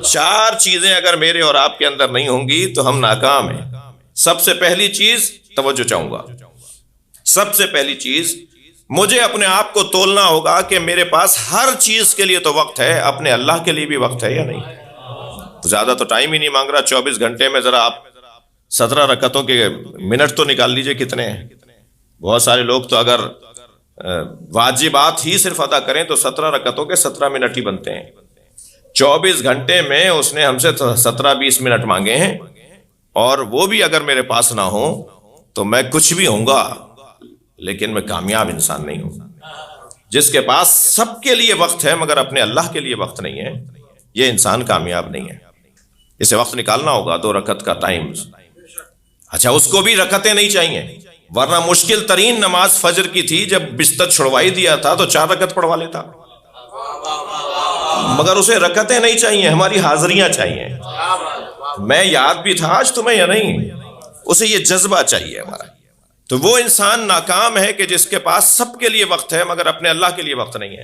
4 چیزیں اگر میرے اور آپ کے اندر نہیں ہوں گی تو ہم ناکام ہیں۔ سب سے پہلی چیز توجہ چاہوں گا، سب سے پہلی چیز مجھے اپنے آپ کو تولنا ہوگا کہ میرے پاس ہر چیز کے لیے تو وقت ہے، اپنے اللہ کے لیے بھی وقت ہے یا نہیں؟ زیادہ تو ٹائم ہی نہیں مانگ رہا، 24 گھنٹے میں ذرا آپ 17 رکعتوں کے منٹ تو نکال لیجئے کتنے ہیں۔ بہت سارے لوگ تو اگر واجبات ہی صرف ادا کریں تو 17 رکعتوں کے 17 منٹ ہی بنتے ہیں۔ 24 گھنٹے میں اس نے ہم سے 17-20 منٹ مانگے ہیں، اور وہ بھی اگر میرے پاس نہ ہو تو میں کچھ بھی ہوں گا لیکن میں کامیاب انسان نہیں ہوں۔ جس کے پاس سب کے لیے وقت ہے مگر اپنے اللہ کے لیے وقت نہیں ہے، یہ انسان کامیاب نہیں ہے۔ اسے وقت نکالنا ہوگا، 2 رکعت کا ٹائم۔ اچھا، اس کو بھی رکعتیں نہیں چاہیے، ورنہ مشکل ترین نماز فجر کی تھی، جب بستر چھڑوائی دیا تھا تو 4 رکعت پڑھوا لیتا، مگر اسے رکعتیں نہیں چاہیے، ہماری حاضریاں چاہیے۔ میں یاد بھی تھا آج تمہیں یا نہیں، اسے یہ جذبہ چاہیے ہمارا۔ تو وہ انسان ناکام ہے کہ جس کے پاس سب کے لیے وقت ہے مگر اپنے اللہ کے لیے وقت نہیں ہے۔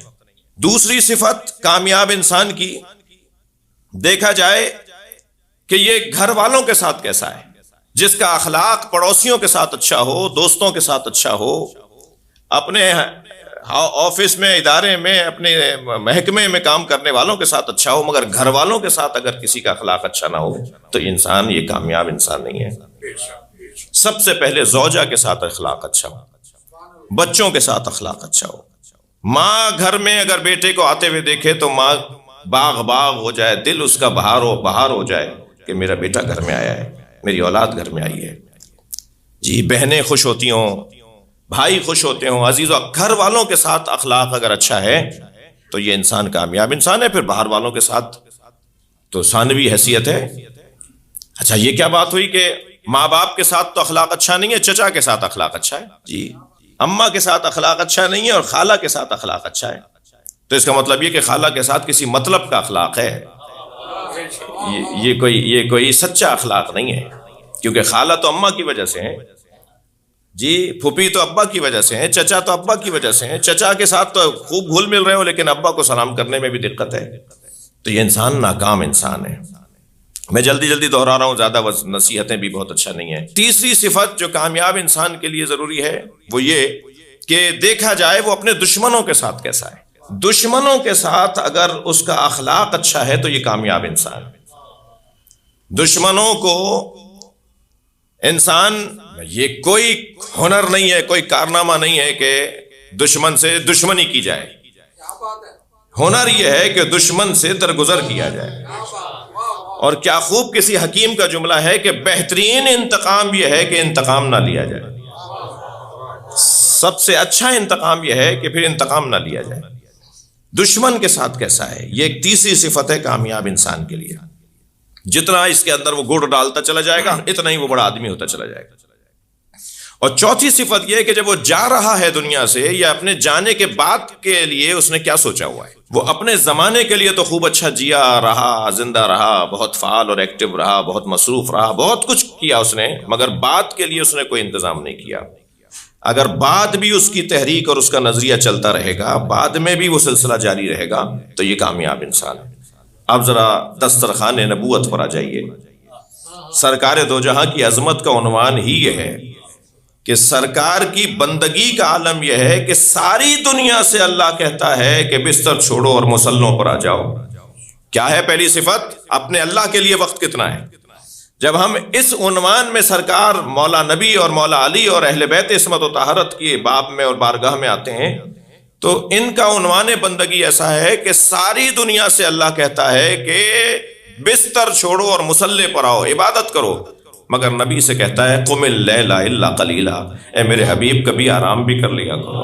دوسری صفت کامیاب انسان کی دیکھا جائے کہ یہ گھر والوں کے ساتھ کیسا ہے، جس کا اخلاق پڑوسیوں کے ساتھ اچھا ہو، دوستوں کے ساتھ اچھا ہو، اپنے آفس میں، ادارے میں، اپنے محکمے میں کام کرنے والوں کے ساتھ اچھا ہو، مگر گھر والوں کے ساتھ اگر کسی کا اخلاق اچھا نہ ہو تو انسان یہ کامیاب انسان نہیں ہے۔ سب سے پہلے زوجہ کے ساتھ اخلاق اچھا ہو، بچوں کے ساتھ اخلاق اچھا ہو۔ ماں گھر میں اگر بیٹے کو آتے ہوئے دیکھے تو ماں باغ ہو جائے، دل اس کا بہار ہو جائے کہ میرا بیٹا گھر میں آیا ہے، میری اولاد گھر میں آئی ہے۔ جی، بہنیں خوش ہوتی ہوں، بھائی خوش ہوتے ہوں۔ عزیزو، گھر والوں کے ساتھ اخلاق اگر اچھا ہے تو یہ انسان کامیاب انسان ہے۔ پھر باہر والوں کے ساتھ تو ثانوی حیثیت ہے۔ اچھا، یہ کیا بات ہوئی کہ ماں باپ کے ساتھ تو اخلاق اچھا نہیں ہے، چچا کے ساتھ اخلاق اچھا ہے؟ جی، اماں کے ساتھ اخلاق اچھا نہیں ہے اور خالہ کے ساتھ اخلاق اچھا ہے، تو اس کا مطلب یہ کہ خالہ کے ساتھ کسی مطلب کا اخلاق ہے، یہ کوئی سچا اخلاق نہیں ہے، کیونکہ خالہ تو اماں کی وجہ سے ہیں، جی، پھوپھی تو ابا کی وجہ سے ہیں، چچا تو ابا کی وجہ سے ہیں۔ چچا کے ساتھ تو خوب گھل مل رہے ہو لیکن ابا کو سلام کرنے میں بھی دقت ہے، تو یہ انسان ناکام انسان ہے۔ میں جلدی دہرا رہا ہوں، زیادہ نصیحتیں بھی بہت اچھا نہیں ہیں۔ تیسری صفت جو کامیاب انسان کے لیے ضروری ہے وہ یہ کہ دیکھا جائے وہ اپنے دشمنوں کے ساتھ کیسا ہے۔ دشمنوں کے ساتھ اگر اس کا اخلاق اچھا ہے تو یہ کامیاب انسان ہے۔ دشمنوں کو انسان، یہ کوئی ہنر نہیں ہے، کوئی کارنامہ نہیں ہے کہ دشمن سے دشمنی کی جائے، ہنر یہ ہے کہ دشمن سے درگزر کیا جائے۔ اور کیا خوب کسی حکیم کا جملہ ہے کہ بہترین انتقام یہ ہے کہ انتقام نہ لیا جائے، سب سے اچھا انتقام یہ ہے کہ پھر انتقام نہ لیا جائے۔ دشمن کے ساتھ کیسا ہے، یہ ایک تیسری صفت ہے کامیاب انسان کے لیے۔ جتنا اس کے اندر وہ گڑ ڈالتا چلا جائے گا اتنا ہی وہ بڑا آدمی ہوتا چلا جائے گا۔ اور چوتھی صفت یہ ہے کہ جب وہ جا رہا ہے دنیا سے، یا اپنے جانے کے بعد کے لیے اس نے کیا سوچا ہوا ہے۔ وہ اپنے زمانے کے لیے تو خوب اچھا جیا رہا، زندہ رہا، بہت فعال اور ایکٹیو رہا، بہت مصروف رہا، بہت کچھ کیا اس نے، مگر بعد کے لیے اس نے کوئی انتظام نہیں کیا۔ اگر بعد بھی اس کی تحریک اور اس کا نظریہ چلتا رہے گا، بعد میں بھی وہ سلسلہ جاری رہے گا، تو یہ کامیاب انسان ہے۔ اب ذرا دسترخوان نبوت پر آ جائیے۔ سرکار دو جہاں کی عظمت کا عنوان ہی یہ ہے کہ سرکار کی بندگی کا عالم یہ ہے کہ ساری دنیا سے اللہ کہتا ہے کہ بستر چھوڑو اور مصلوں پر آ جاؤ۔ کیا ہے پہلی صفت؟ اپنے اللہ کے لیے وقت کتنا ہے۔ جب ہم اس عنوان میں سرکار مولا نبی اور مولا علی اور اہل بیت عصمت و طہارت کی باب میں اور بارگاہ میں آتے ہیں تو ان کا عنوان بندگی ایسا ہے کہ ساری دنیا سے اللہ کہتا ہے کہ بستر چھوڑو اور مصلے پر آؤ، عبادت کرو، مگر نبی سے کہتا ہے قم اللیل الا قلیلا، اے میرے حبیب کبھی آرام بھی کر لیا کرو،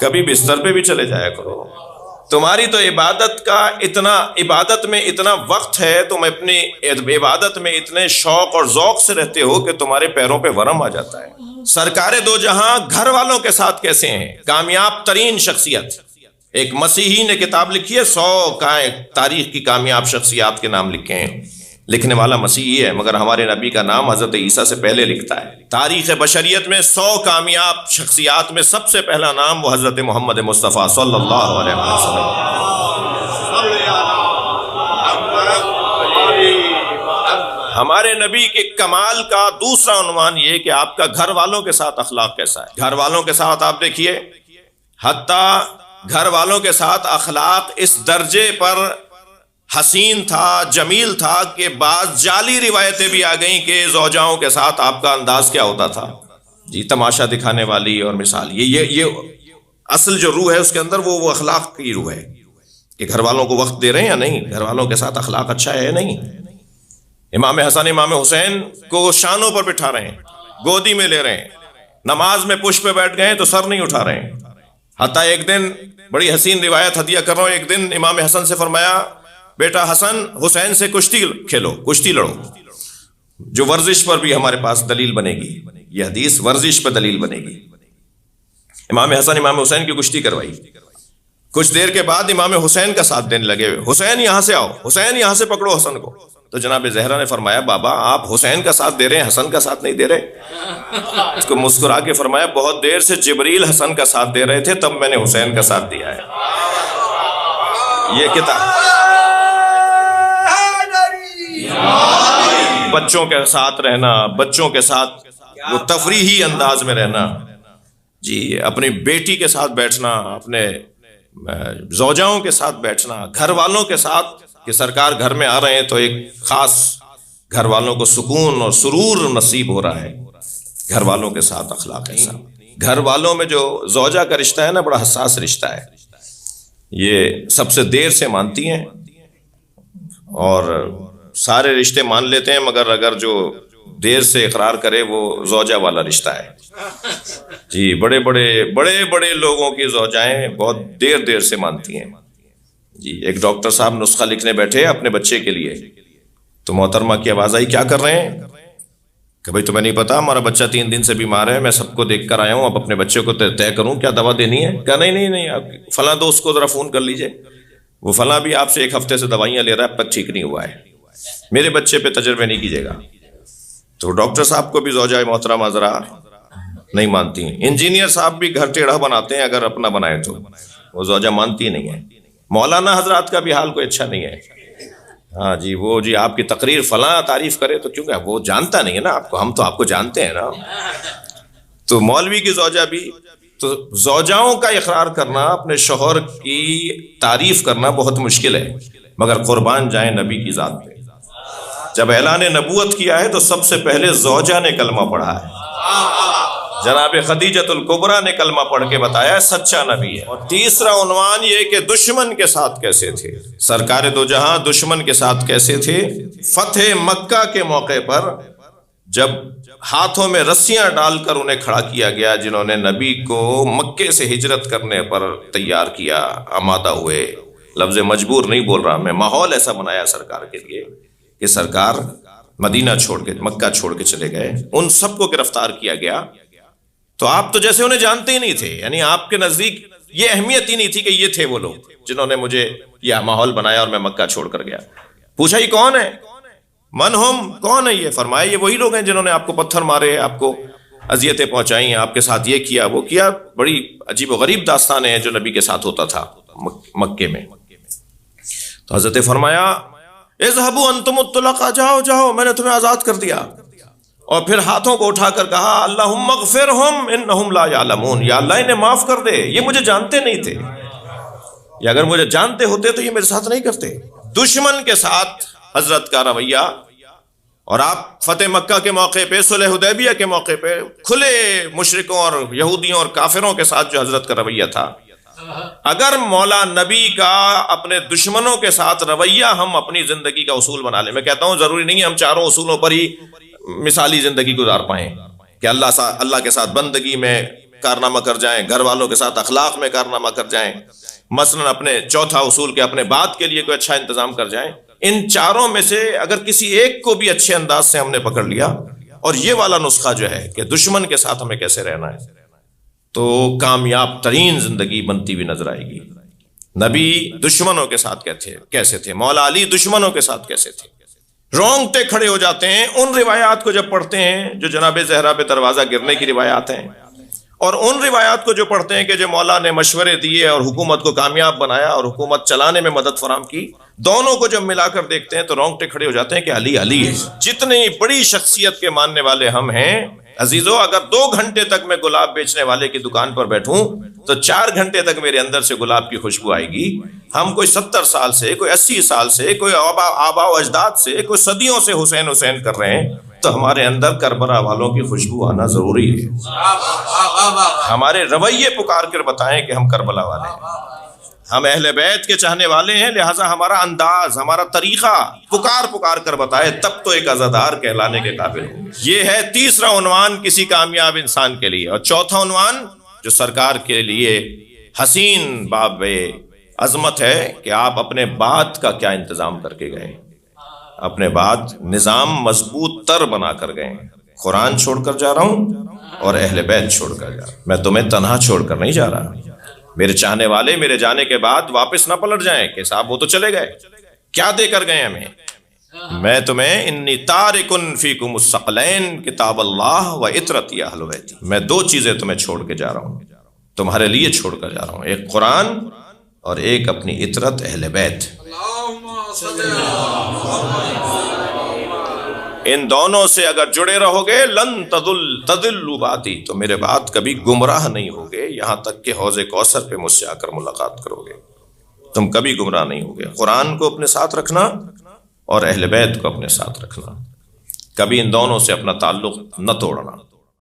کبھی بستر پہ بھی چلے جایا کرو۔ تمہاری تو عبادت میں اتنا وقت ہے، تم اپنی عبادت میں اتنے شوق اور ذوق سے رہتے ہو کہ تمہارے پیروں پہ ورم آ جاتا ہے۔ سرکار دو جہاں گھر والوں کے ساتھ کیسے ہیں؟ کامیاب ترین شخصیت، ایک مسیحی نے کتاب لکھی ہے، 100 تاریخ کی کامیاب شخصیات کے نام لکھے ہیں، لکھنے والا مسیحی ہے مگر ہمارے نبی کا نام حضرت عیسیٰ سے پہلے لکھتا ہے۔ تاریخ بشریت میں 100 کامیاب شخصیات میں سب سے پہلا نام وہ حضرت محمد مصطفیٰ صلی اللہ علیہ وسلم۔ ہمارے نبی کے کمال کا دوسرا عنوان یہ کہ آپ کا گھر والوں کے ساتھ اخلاق کیسا ہے. گھر والوں کے ساتھ آپ دیکھیے، حتیٰ گھر والوں کے ساتھ اخلاق اس درجے پر حسین تھا، جمیل تھا کہ بعض جعلی روایتیں بھی آ گئیں کہ زوجاؤں کے ساتھ آپ کا انداز کیا ہوتا تھا جی، تماشا دکھانے والی اور مثال. یہ اصل جو روح ہے اس کے اندر وہ اخلاق کی روح ہے کہ گھر والوں کو وقت دے رہے ہیں یا نہیں، گھر والوں کے ساتھ اخلاق اچھا ہے یا نہیں. امام حسن امام حسین کو شانوں پر بٹھا رہے ہیں، گودی میں لے رہے ہیں، نماز میں پشت پہ بیٹھ گئے تو سر نہیں اٹھا رہے ہیں. حتیٰ ایک دن بڑی حسین روایت ہدیہ کر رہا ہوں، ایک دن امام حسن سے فرمایا بیٹا حسن حسین سے کشتی کھیلو، کشتی لڑو، جو ورزش پر بھی ہمارے پاس دلیل بنے گی. یہ حدیث ورزش پر دلیل بنے گی. امام حسن امام حسین کی کشتی کروائی. کچھ دیر کے بعد امام حسین کا ساتھ دینے لگے، حسین یہاں سے آؤ، حسین یہاں سے پکڑو حسن کو. تو جناب زہرا نے فرمایا بابا آپ حسین کا ساتھ دے رہے ہیں، حسن کا ساتھ نہیں دے رہے. اس کو مسکرا کے فرمایا بہت دیر سے جبریل حسن کا ساتھ دے رہے تھے، تب میں نے حسین کا ساتھ دیا ہے. یہ کتاب بچوں کے ساتھ رہنا، بچوں کے ساتھ وہ تفریحی انداز میں رہنا جی، اپنی بیٹی کے ساتھ بیٹھنا، اپنے زوجاؤں کے ساتھ بیٹھنا، گھر والوں کے ساتھ کہ سرکار گھر میں آ رہے ہیں تو ایک خاص گھر والوں کو سکون اور سرور نصیب ہو رہا ہے. گھر والوں کے ساتھ اخلاق ایسا. گھر والوں میں جو زوجہ کا رشتہ ہے نا، بڑا حساس رشتہ ہے. یہ سب سے دیر سے مانتی ہیں اور سارے رشتے مان لیتے ہیں، مگر اگر جو دیر سے اقرار کرے وہ زوجہ والا رشتہ ہے جی. بڑے بڑے لوگوں کی زوجائیں بہت دیر سے مانتی ہیں جی. ایک ڈاکٹر صاحب نسخہ لکھنے بیٹھے اپنے بچے کے لیے، تو محترمہ کی آواز آئی کیا کر رہے ہیں؟ کہ بھائی تمہیں نہیں پتا ہمارا بچہ 3 دن سے بیمار ہے، میں سب کو دیکھ کر آیا ہوں، اب اپنے بچے کو طے کروں کیا دوا دینی ہے. کہا نہیں آپ فلاں دوست کو ذرا فون کر لیجئے، وہ فلاں بھی آپ سے 1 ہفتے سے دوائیاں لے رہا ہے، اب تک ٹھیک نہیں ہوا ہے، میرے بچے پہ تجربے نہیں کیجیے گا. تو ڈاکٹر صاحب کو بھی زوجہ محترمہ ذرا نہیں مانتی ہیں. انجینئر صاحب بھی گھر ٹیڑھا بناتے ہیں، اگر اپنا بنائے تو وہ زوجہ مانتی نہیں ہے. مولانا حضرات کا بھی حال کوئی اچھا نہیں ہے. ہاں جی، وہ جی آپ کی تقریر فلاں تعریف کرے تو کیوں کہ وہ جانتا نہیں ہے نا آپ کو، ہم تو آپ کو جانتے ہیں نا. تو مولوی کی زوجہ بھی، تو زوجاؤں کا اقرار کرنا، اپنے شوہر کی تعریف کرنا بہت مشکل ہے، مگر قربان جائیں نبی کی ذات پہ. جب اعلان نبوت کیا ہے تو سب سے پہلے زوجہ نے کلمہ پڑھا ہے. جناب خدیجۃ الکبریٰ نے کلمہ پڑھ کے بتایا سچا نبی ہے. اور تیسرا عنوان یہ کہ دشمن کے ساتھ کیسے تھے سرکار دو جہاں، دشمن کے ساتھ کیسے تھے. فتح مکہ کے موقع پر جب ہاتھوں میں رسیاں ڈال کر انہیں کھڑا کیا گیا، جنہوں نے نبی کو مکے سے ہجرت کرنے پر تیار کیا، آمادہ ہوئے، لفظ مجبور نہیں بول رہا میں، ماحول ایسا بنایا سرکار کے لیے کہ سرکار مدینہ چھوڑ کے، مکہ چھوڑ کے چلے گئے. ان سب کو گرفتار کیا گیا. تو آپ تو جیسے انہیں جانتے ہی نہیں تھے، یعنی آپ کے نزدیک یہ اہمیت ہی نہیں تھی کہ یہ تھے وہ لوگ جنہوں نے مجھے یہ ماحول بنایا اور میں مکہ چھوڑ کر گیا. پوچھا یہ کون ہے؟ من ہم، کون ہے یہ؟ فرمایا یہ وہی لوگ ہیں جنہوں نے آپ کو پتھر مارے، آپ کو اذیتیں پہنچائی ہیں، آپ کے ساتھ یہ کیا وہ کیا. بڑی عجیب و غریب داستانیں ہیں جو نبی کے ساتھ ہوتا تھا مکے میں. تو حضرت فرمایا اذهبوا انتم الطلقاء، جاؤ میں نے تمہیں آزاد کر دیا. اور پھر ہاتھوں کو اٹھا کر کہا اللہم اغفرہم انہم لا یعلمون، یا اللہ انہیں معاف کر دے، یہ مجھے جانتے نہیں تھے، یا اگر مجھے جانتے ہوتے تو یہ میرے ساتھ نہیں کرتے. دشمن کے ساتھ حضرت کا رویہ. اور آپ فتح مکہ کے موقع پہ، صلح حدیبیہ کے موقع پہ کھلے مشرکوں اور یہودیوں اور کافروں کے ساتھ جو حضرت کا رویہ تھا، اگر مولا نبی کا اپنے دشمنوں کے ساتھ رویہ ہم اپنی زندگی کا اصول بنا لیں، میں کہتا ہوں ضروری نہیں ہے ہم چاروں اصولوں پر ہی مثالی زندگی گزار پائیں کہ اللہ کے ساتھ بندگی میں کارنامہ کر جائیں، گھر والوں کے ساتھ اخلاق میں کارنامہ کر جائیں، مثلا اپنے چوتھا اصول کے اپنے بات کے لیے کوئی اچھا انتظام کر جائیں. ان چاروں میں سے اگر کسی ایک کو بھی اچھے انداز سے ہم نے پکڑ لیا، اور یہ والا نسخہ جو ہے کہ دشمن کے ساتھ ہمیں کیسے رہنا ہے، تو کامیاب ترین زندگی بنتی ہوئی نظر آئے گی. نبی دشمنوں کے ساتھ کیسے تھے، مولا علی دشمنوں کے ساتھ کیسے تھے. رونگٹے کھڑے ہو جاتے ہیں ان روایات کو جب پڑھتے ہیں جو جناب زہرا پہ دروازہ گرنے کی روایات ہیں، اور ان روایات کو جو پڑھتے ہیں کہ جو مولا نے مشورے دیے اور حکومت کو کامیاب بنایا اور حکومت چلانے میں مدد فراہم کی، دونوں کو جب ملا کر دیکھتے ہیں تو رونگٹے کھڑے ہو جاتے ہیں کہ علی علی ہے۔ جتنی بڑی شخصیت کے ماننے والے ہم ہیں عزیزو، اگر 2 گھنٹے تک میں گلاب بیچنے والے کی دکان پر بیٹھوں تو 4 گھنٹے تک میرے اندر سے گلاب کی خوشبو آئے گی۔ ہم کوئی 70 سال سے، کوئی 80 سال سے، کوئی آبا و اجداد سے، کوئی صدیوں سے حسین حسین کر رہے ہیں، تو ہمارے اندر کربلا والوں کی خوشبو آنا ضروری ہے۔ ہمارے رویے پکار کر بتائیں کہ ہم کربلا والے ہیں، ہم اہل بیت کے چاہنے والے ہیں، لہٰذا ہمارا انداز، ہمارا طریقہ پکار کر بتائے، تب تو ایک عزادار کہلانے کے قابل ہوں گے۔ یہ ہے تیسرا عنوان کسی کامیاب انسان کے لیے۔ اور چوتھا عنوان جو سرکار کے لیے حسین باب عظمت ہے کہ آپ اپنے بعد کا کیا انتظام کر کے گئے، اپنے بعد نظام مضبوط تر بنا کر گئے۔ قرآن چھوڑ کر جا رہا ہوں اور اہل بیت چھوڑ کر جا رہا ہوں، میں تمہیں تنہا چھوڑ کر نہیں جا رہا۔ میرے چاہنے والے میرے جانے کے بعد واپس نہ پلٹ جائیں کہ صاحب وہ تو چلے گئے، کیا دے کر گئے ہمیں۔ میں تمہیں انی تارکن فیکم الثقلین کتاب اللہ و عطرتی اہل بیتی، میں 2 چیزیں تمہیں چھوڑ کے جا رہا ہوں، تمہارے لیے چھوڑ کر جا رہا ہوں، ایک قرآن اور ایک اپنی عطرت اہل بیت۔ ان دونوں سے اگر جڑے رہو گے لن تضلوا بعدی، تو میرے بعد کبھی گمراہ نہیں ہوگے، یہاں تک کہ حوض کوثر پہ مجھ سے آ کر ملاقات کرو گے، تم کبھی گمراہ نہیں ہوگے۔ قرآن کو اپنے ساتھ رکھنا اور اہل بیت کو اپنے ساتھ رکھنا، کبھی ان دونوں سے اپنا تعلق نہ توڑنا۔